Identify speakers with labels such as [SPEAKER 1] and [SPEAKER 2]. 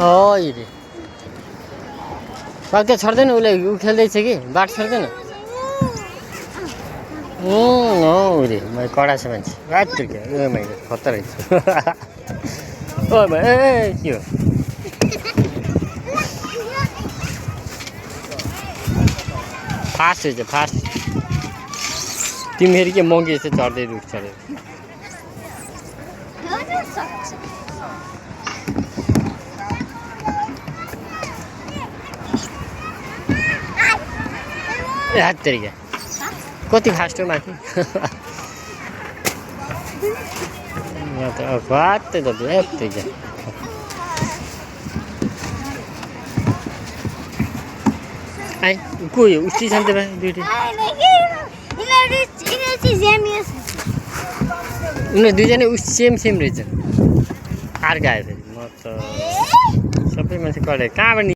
[SPEAKER 1] रे बाघ छड्दैन उसले ऊ खेल्दैछ कि बाट छड्दैन रे मैले कडा छ मान्छे रात क्या ए मैले खतरा रहेछ ओ भाइ ए के हो फास्ट रहेछ फास्ट तिमीहरू के मङ्की जस्तो चढ्दै रुख चढेर क्या कति फास्ट हो माथि फाट्दै त क्या आइ को यो उस्टी छ नि त दुइटै उनीहरू दुईजना सेम सेम रहेछ अर्को आयो फेरि म त सबै मान्छे कहिले कहाँबाट